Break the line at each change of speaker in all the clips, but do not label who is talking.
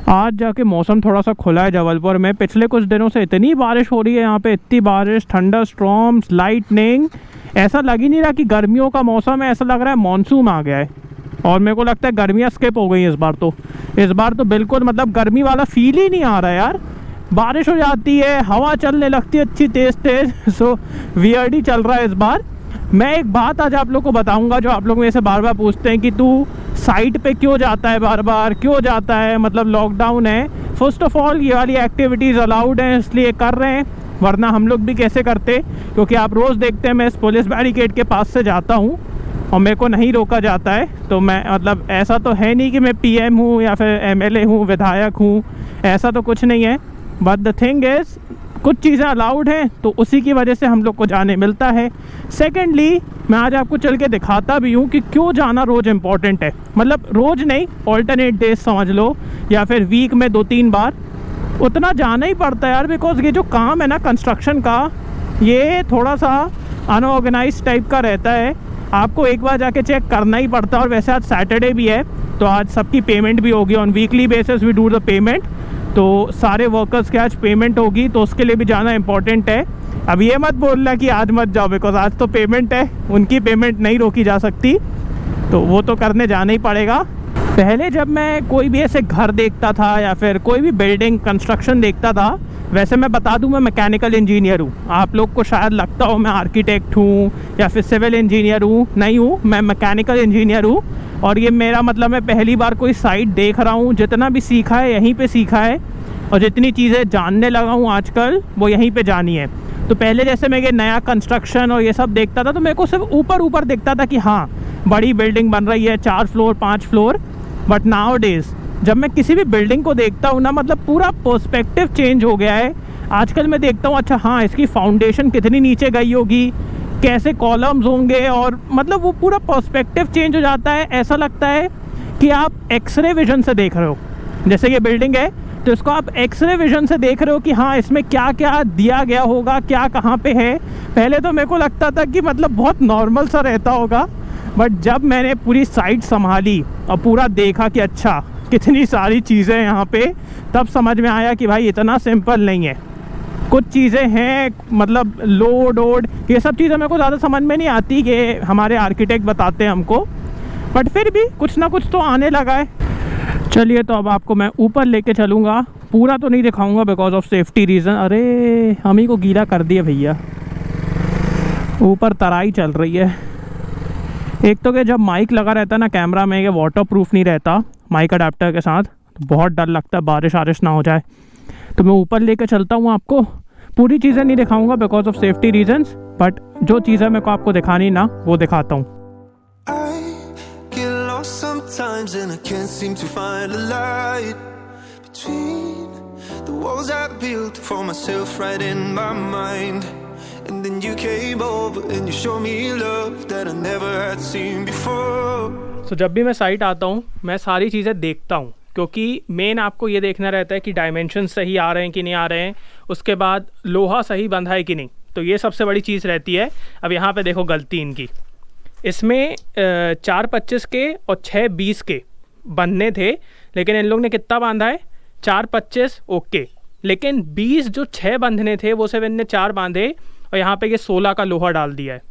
आज जाके मौसम थोड़ा सा खुला है जबलपुर में। पिछले कुछ दिनों से इतनी बारिश हो रही है यहाँ पे, इतनी बारिश, थंडर स्टॉर्म्स, लाइटनिंग, ऐसा लग ही नहीं रहा कि गर्मियों का मौसम है, ऐसा लग रहा है मानसून आ गया है। और मेरे को लगता है गर्मियाँ स्किप हो गई इस बार तो बिल्कुल मतलब गर्मी वाला फील ही नहीं आ रहा है यार। बारिश हो जाती है, हवा चलने लगती है अच्छी तेज़ सो वियर्ड ही चल रहा है इस बार। मैं एक बात आज आप लोग को बताऊंगा जो आप लोग मेरे से बार बार पूछते हैं कि तू साइट पे क्यों जाता है, बार बार क्यों जाता है, मतलब लॉकडाउन है। फर्स्ट ऑफ ऑल ये वाली एक्टिविटीज़ अलाउड हैं इसलिए कर रहे हैं, वरना हम लोग भी कैसे करते, क्योंकि आप रोज़ देखते हैं मैं इस पुलिस बैरिकेड के पास से जाता हूँ और मेरे को नहीं रोका जाता है। तो मैं मतलब ऐसा तो है नहीं कि मैं पीएम हूँ या फिर एमएलए हूँ, विधायक हूँ, ऐसा तो कुछ नहीं है। बट द थिंग इज़ कुछ चीज़ें अलाउड हैं तो उसी की वजह से हम लोग को जाने मिलता है। सेकेंडली मैं आज आपको चल के दिखाता भी हूँ कि क्यों जाना रोज़ इम्पॉर्टेंट है, मतलब रोज़ नहीं, ऑल्टरनेट डेज समझ लो, या फिर वीक में 2-3 बार उतना जाना ही पड़ता है यार। बिकॉज ये जो काम है ना कंस्ट्रक्शन का, ये थोड़ा सा अनऑर्गेनाइज टाइप का रहता है, आपको एक बार जाके चेक करना ही पड़ता है। और वैसे आज सैटरडे भी है तो आज सबकी पेमेंट भी होगी, on weekly basis we do the payment, तो सारे वर्कर्स के आज पेमेंट होगी, तो उसके लिए भी जाना इम्पॉर्टेंट है। अब ये मत बोलना कि आज मत जाओ, बिकॉज आज तो पेमेंट है, उनकी पेमेंट नहीं रोकी जा सकती, तो वो तो करने जाना ही पड़ेगा। पहले जब मैं कोई भी ऐसे घर देखता था या फिर कोई भी बिल्डिंग कंस्ट्रक्शन देखता था, वैसे मैं बता दूं मैं मैकेनिकल इंजीनियर हूँ, आप लोग को शायद लगता हो मैं आर्किटेक्ट हूँ या फिर सिविल इंजीनियर हूँ, नहीं हूँ, मैं मैकेनिकल इंजीनियर हूँ। और ये मेरा मतलब मैं पहली बार कोई साइट देख रहा हूँ, जितना भी सीखा है यहीं पे सीखा है, और जितनी चीज़ें जानने लगा हूँ आजकल वो यहीं पे जानी है। तो पहले जैसे मैं ये नया कंस्ट्रक्शन और ये सब देखता था तो मेरे को सिर्फ ऊपर दिखता था कि हाँ बड़ी बिल्डिंग बन रही है, 4 floor 5 floor. But now days जब मैं किसी भी बिल्डिंग को देखता हूँ ना, मतलब पूरा पर्सपेक्टिव चेंज हो गया है। आजकल मैं देखता हूँ अच्छा हाँ इसकी फाउंडेशन कितनी नीचे गई होगी, कैसे कॉलम्स होंगे, और मतलब वो पूरा पर्सपेक्टिव चेंज हो जाता है। ऐसा लगता है कि आप एक्सरे विजन से देख रहे हो, जैसे ये बिल्डिंग है तो इसको आप एक्सरे विजन से देख रहे हो कि हाँ इसमें क्या क्या दिया गया होगा, क्या कहाँ पे है। पहले तो मेरे को लगता था कि मतलब बहुत नॉर्मल सा रहता होगा, बट जब मैंने पूरी साइट संभाली और पूरा देखा कि अच्छा कितनी सारी चीज़ें यहाँ पे, तब समझ में आया कि भाई इतना सिंपल नहीं है। कुछ चीज़ें हैं मतलब लोड ये सब चीज़ें मेरे को ज़्यादा समझ में नहीं आती, कि हमारे आर्किटेक्ट बताते हैं हमको, बट फिर भी कुछ ना कुछ तो आने लगा है। चलिए तो अब आपको मैं ऊपर लेके चलूँगा, पूरा तो नहीं दिखाऊंगा बिकॉज ऑफ सेफ्टी रीज़न। अरे हम ही को गीला कर दिया भैया, ऊपर तराई चल रही है। एक तो कि जब माइक लगा रहता है ना कैमरा में, ये वाटर प्रूफ नहीं रहता माइक अडेप्टर के साथ, तो बहुत डर लगता है बारिश वारिश ना हो जाए। तो मैं ऊपर लेके चलता हूँ आपको, पूरी चीज़ें नहीं दिखाऊंगा because of safety reasons, but जो चीज़ें मेरे को आपको दिखानी ना वो दिखाता हूँ।
Sometimes and I can't seem to find a light between the walls I built for myself right in my mind. And then you came over and you showed me love that I never had seen before.
So जब भी मैं site आता हूँ मैं सारी चीज़ें देखता हूँ, क्योंकि मेन आपको ये देखना रहता है कि डायमेंशन सही आ रहे हैं कि नहीं आ रहे हैं, उसके बाद लोहा सही बंधा है कि नहीं, तो ये सबसे बड़ी चीज़ रहती है। अब यहाँ पे देखो गलती इनकी, इसमें 4-25 के और 6-20 के बंधने थे, लेकिन इन लोग ने कितना बांधा है 4-25 ओके, लेकिन 20 जो 6 बंधने थे वो सिर्फ इनने 4 बांधे और यहाँ पे ये 16 का लोहा डाल दिया है।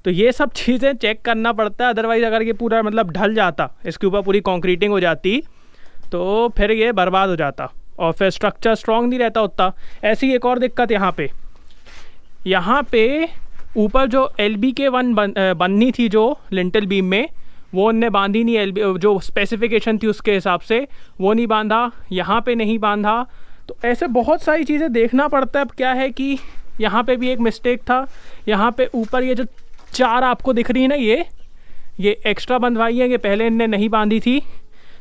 तो ये सब चीज़ें चेक करना पड़ता है, अदरवाइज़ अगर ये पूरा मतलब ढल जाता, इसके ऊपर पूरी कंक्रीटिंग हो जाती, तो फिर ये बर्बाद हो जाता और फिर स्ट्रक्चर स्ट्रॉन्ग नहीं रहता उतना। ऐसी एक और दिक्कत यहाँ पे ऊपर जो LBK1 बननी थी जो लिंटल बीम में, वो उनने बांधी नहीं, जो स्पेसिफिकेशन थी उसके हिसाब से वो नहीं बांधा, यहाँ पे नहीं बांधा। तो ऐसे बहुत सारी चीज़ें देखना पड़ता है। अब क्या है कि यहाँ पे भी एक मिस्टेक था, यहाँ पे ऊपर ये जो 4 आपको दिख रही है ना, ये एक्स्ट्रा बंधवाई है, ये पहले इनने नहीं बांधी थी।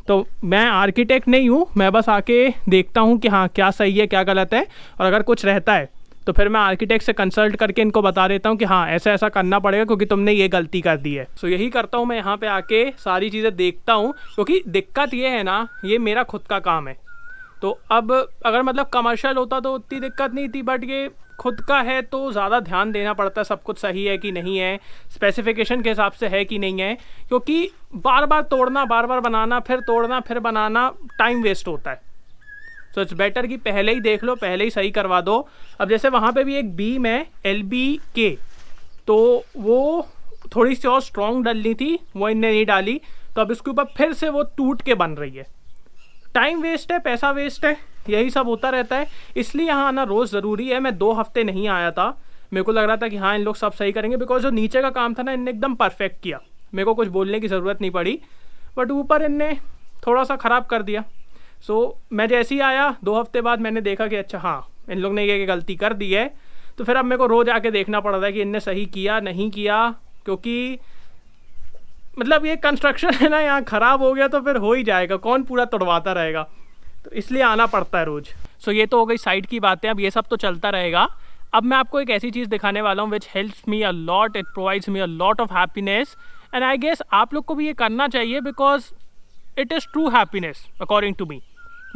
तो मैं आर्किटेक्ट नहीं हूँ, मैं बस आके देखता हूँ कि हाँ क्या सही है क्या गलत है, और अगर कुछ रहता है तो फिर मैं आर्किटेक्ट से कंसल्ट करके इनको बता देता हूँ कि हाँ ऐसा ऐसा करना पड़ेगा क्योंकि तुमने ये गलती कर दी है। सो यही करता हूँ मैं, यहाँ पे आके सारी चीज़ें देखता हूँ, क्योंकि दिक्कत ये है ना, ये मेरा खुद का काम है। तो अब अगर मतलब कमर्शियल होता तो उतनी दिक्कत नहीं थी, बट ये खुद का है तो ज़्यादा ध्यान देना पड़ता है सब कुछ सही है कि नहीं है, स्पेसिफिकेशन के हिसाब से है कि नहीं है, क्योंकि बार बार तोड़ना, बार बार बनाना, फिर तोड़ना, फिर बनाना, टाइम वेस्ट होता है। सो इट्स बेटर कि पहले ही देख लो, पहले ही सही करवा दो। अब जैसे वहाँ पे भी एक बीम है LBK, तो वो थोड़ी सी और स्ट्रॉन्ग डलनी थी, वो इनने नहीं डाली, तो अब इसके ऊपर फिर से वो टूट के बन रही है। टाइम वेस्ट है, पैसा वेस्ट है, यही सब होता रहता है। इसलिए यहाँ आना रोज़ ज़रूरी है। मैं 2 हफ्ते नहीं आया था, मेरे को लग रहा था कि हाँ इन लोग सब सही करेंगे, बिकॉज जो नीचे का काम था ना इनने एकदम परफेक्ट किया, मेरे को कुछ बोलने की ज़रूरत नहीं पड़ी, बट ऊपर इनने थोड़ा सा ख़राब कर दिया। सो मैं जैसे ही आया 2 हफ्ते बाद मैंने देखा कि अच्छा हाँ इन लोग ने ये गलती कर दी है, तो फिर अब मेरे को रोज़ आके देखना पड़ रहा है कि इनने सही किया नहीं किया, क्योंकि मतलब ये कंस्ट्रक्शन है ना, यहाँ ख़राब हो गया तो फिर हो ही जाएगा, कौन पूरा तोड़वाता रहेगा, तो इसलिए आना पड़ता है रोज़। सो ये तो हो गई साइड की बातें, अब ये सब तो चलता रहेगा। अब मैं आपको एक ऐसी चीज़ दिखाने वाला हूँ which helps me a lot, it provides me a lot of happiness, and I guess आप लोग को भी ये करना चाहिए, because it is true happiness according to me.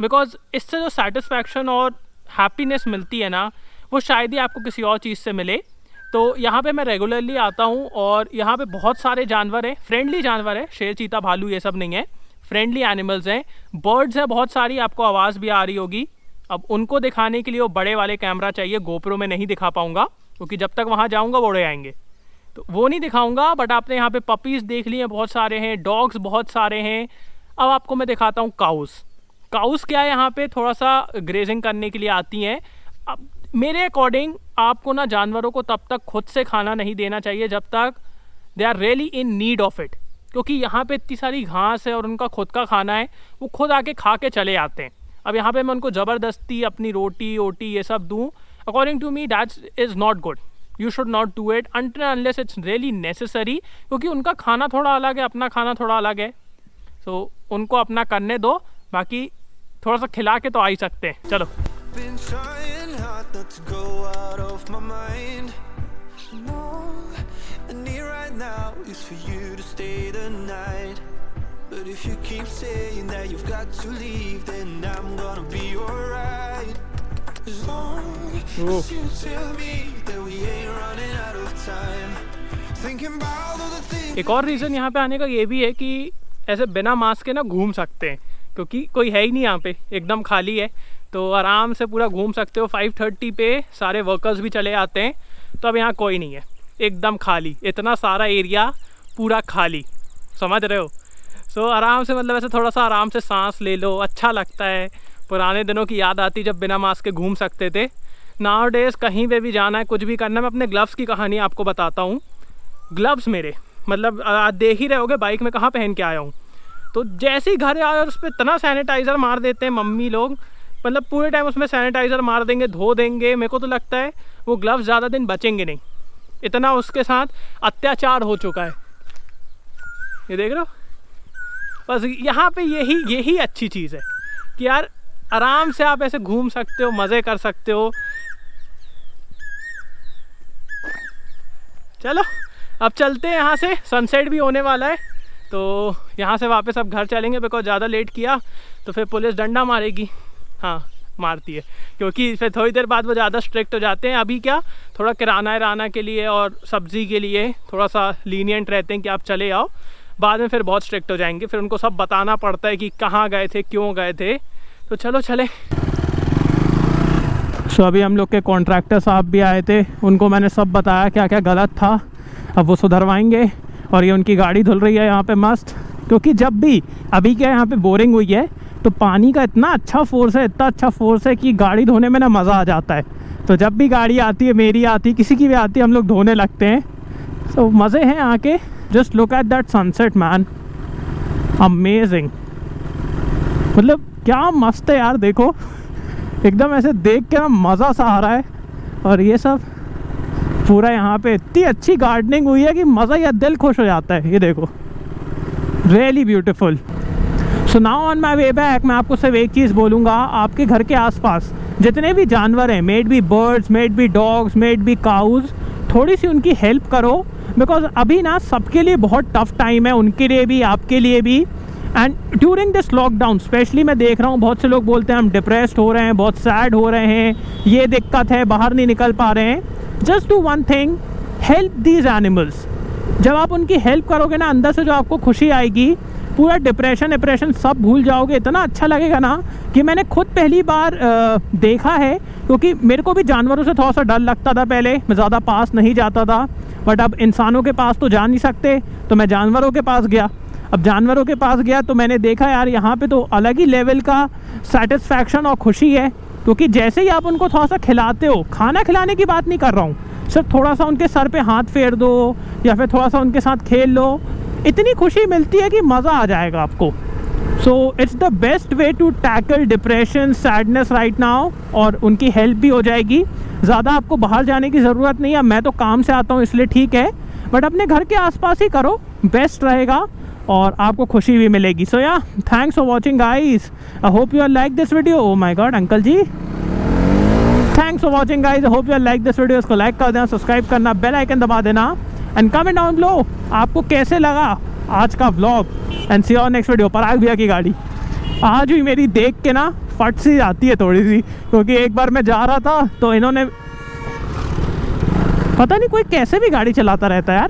Because इससे जो सेटिस्फैक्शन और हैप्पीनेस मिलती है ना, वो शायद ही आपको किसी और चीज़ से मिले। तो यहाँ पे मैं रेगुलरली आता हूँ और यहाँ पे बहुत सारे जानवर हैं, फ्रेंडली जानवर है, शेर चीता भालू ये सब नहीं है, फ्रेंडली एनिमल्स हैं, बर्ड्स हैं बहुत सारी, आपको आवाज़ भी आ रही होगी। अब उनको दिखाने के लिए वो बड़े वाले कैमरा चाहिए, गोप्रो में नहीं दिखा पाऊँगा, क्योंकि जब तक वहाँ जाऊँगा वो उड़े आएंगे, तो वो नहीं दिखाऊँगा। बट आपने यहाँ पे पपीज़ देख लिए हैं, बहुत सारे हैं, डॉग्स बहुत सारे हैं। अब आपको मैं दिखाता हूँ काउस क्या है, यहाँ पे थोड़ा सा ग्रेजिंग करने के लिए आती हैं। अब मेरे अकॉर्डिंग आपको ना जानवरों को तब तक खुद से खाना नहीं देना चाहिए जब तक they are really in need of it, क्योंकि यहाँ पे इतनी सारी घास है और उनका खुद का खाना है, वो खुद आके खा के चले आते हैं। अब यहाँ पे मैं उनको ज़बरदस्ती अपनी रोटी वोटी ये सब दूँ, according to me that is not good. You should not do it until unless it's really necessary, क्योंकि उनका खाना थोड़ा अलग है, अपना खाना थोड़ा अलग है। सो उनको अपना करने दो, बाकी थोड़ा सा खिला के तो आ ही सकते हैं। चलो।
Been trying hard not to go out of my mind. And all I need right now is for you to stay the night. But if you keep saying that you've got to leave, then I'm gonna be alright. As long as you tell me that we ain't running out of time. Thinking about all the things.
एक और reason यहाँ पे आने का ये भी है कि ऐसे बिना मास्क के ना घूम सकते हैं, क्योंकि कोई है ही नहीं यहाँ पे, एकदम खाली है, तो आराम से पूरा घूम सकते हो। 5:30 पे सारे वर्कर्स भी चले आते हैं, तो अब यहाँ कोई नहीं है, एकदम खाली, इतना सारा एरिया पूरा खाली, समझ रहे हो। सो आराम से मतलब ऐसे थोड़ा सा आराम से सांस ले लो, अच्छा लगता है। पुराने दिनों की याद आती जब बिना मास्क के घूम सकते थे। नाउ डेज़ कहीं पे भी जाना है, कुछ भी करना है। मैं अपने ग्लव्स की कहानी आपको बताता हूँ। ग्लव्स मेरे मतलब आज देख ही रहे होगे बाइक में कहाँ पहन के आया हूँ, तो जैसे ही घर आया उस पर इतना सैनिटाइज़र मार देते हैं मम्मी लोग, मतलब पूरे टाइम उसमें सैनिटाइज़र मार देंगे, धो देंगे। मेरे को तो लगता है वो ग्लव्स ज़्यादा दिन बचेंगे नहीं, इतना उसके साथ अत्याचार हो चुका है। ये देख रहे हो, बस यहाँ पे यही अच्छी चीज़ है कि यार आराम से आप ऐसे घूम सकते हो, मज़े कर सकते हो। चलो अब चलते हैं यहाँ से, सनसेट भी होने वाला है, तो यहाँ से वापस अब घर चलेंगे, बिकॉज ज़्यादा लेट किया तो फिर पुलिस डंडा मारेगी। हाँ मारती है, क्योंकि फिर थोड़ी देर बाद वो ज़्यादा स्ट्रिक्ट हो जाते हैं। अभी क्या थोड़ा किराना के लिए और सब्ज़ी के लिए थोड़ा सा लीनियंट रहते हैं कि आप चले आओ, बाद में फिर बहुत स्ट्रिक्ट हो जाएंगे, फिर उनको सब बताना पड़ता है कि कहाँ गए थे, क्यों गए थे। तो चलो चले। सो अभी हम लोग के कॉन्ट्रैक्टर साहब भी आए थे, उनको मैंने सब बताया क्या क्या गलत था, अब वो सुधरवाएंगे। और ये उनकी गाड़ी धुल रही है यहाँ पे मस्त, क्योंकि जब भी अभी क्या यहाँ पे बोरिंग हुई है तो पानी का इतना अच्छा फोर्स है, इतना अच्छा फोर्स है कि गाड़ी धोने में ना मज़ा आ जाता है। तो जब भी गाड़ी आती है, मेरी आती, किसी की भी आती है, हम लोग धोने लगते हैं। सो मज़े हैं आके। Just look at that sunset man, amazing, मतलब क्या मस्त है यार। देखो एकदम ऐसे देख के ना मज़ा सा आ रहा है। और ये सब पूरा यहाँ पे इतनी अच्छी गार्डनिंग हुई है कि मज़ा या दिल खुश हो जाता है। ये देखो, really beautiful. So now on my way back मैं आपको सिर्फ एक चीज़ बोलूँगा, आपके घर के आसपास जितने भी जानवर हैं, maybe birds, maybe dogs, maybe cows, थोड़ी सी उनकी हेल्प करो। बिकॉज अभी ना सबके लिए बहुत टफ टाइम है, उनके लिए भी आपके लिए भी। And during this lockdown specially मैं देख रहा हूँ बहुत से लोग बोलते हैं हम डिप्रेस्ड हो रहे हैं, बहुत सैड हो रहे हैं, ये दिक्कत है, बाहर नहीं निकल पा रहे हैं. Just do one thing, help these animals. जब आप उनकी हेल्प करोगे ना, अंदर से जो आपको खुशी आएगी, पूरा डिप्रेशन सब भूल जाओगे. इतना अच्छा लगेगा ना कि मैंने खुद पहली बार देखा है, क्योंकि मेरे को भी जानवरों से थोड़ा सा डर लगता था पहले, मैं ज़्यादा पास नहीं जाता था. बट अब इंसानों के पास तो जा नहीं सकते, तो मैं जानवरों के पास गया. अब जानवरों के पास गया तो मैंने देखा यार यहाँ पे तो अलग ही लेवल का सेटिस्फैक्शन और खुशी है. क्योंकि जैसे ही आप उनको थोड़ा सा खिलाते हो, खाना खिलाने की बात नहीं कर रहा हूँ, सिर्फ थोड़ा सा उनके सर पे हाथ फेर दो या फिर थोड़ा सा उनके साथ खेल लो, इतनी खुशी मिलती है कि मज़ा आ जाएगा आपको. So it's the best way to tackle depression, sadness right now. और उनकी हेल्प भी हो जाएगी. ज़्यादा आपको बाहर जाने की ज़रूरत नहीं है. मैं तो काम से आता हूँ इसलिए ठीक है, बट अपने घर के आसपास ही करो, बेस्ट रहेगा और आपको खुशी भी मिलेगी. So yeah thanks for watching guys. I hope you are like this video. Oh my god uncle ji. Thanks for watching guys. I hope you are like this video. इसको लाइक कर देना, सब्सक्राइब करना, बेल आइकन दबा देना and comment down लो आपको कैसे लगा आज का vlog. And see you next video. Parag भैया की गाड़ी आज भी मेरी देख के ना फट सी आती है थोड़ी सी, क्योंकि एक बार मैं जा रहा था तो इन्होंने, पता नहीं कोई कैसे भी गाड़ी चलाता रहता है यार.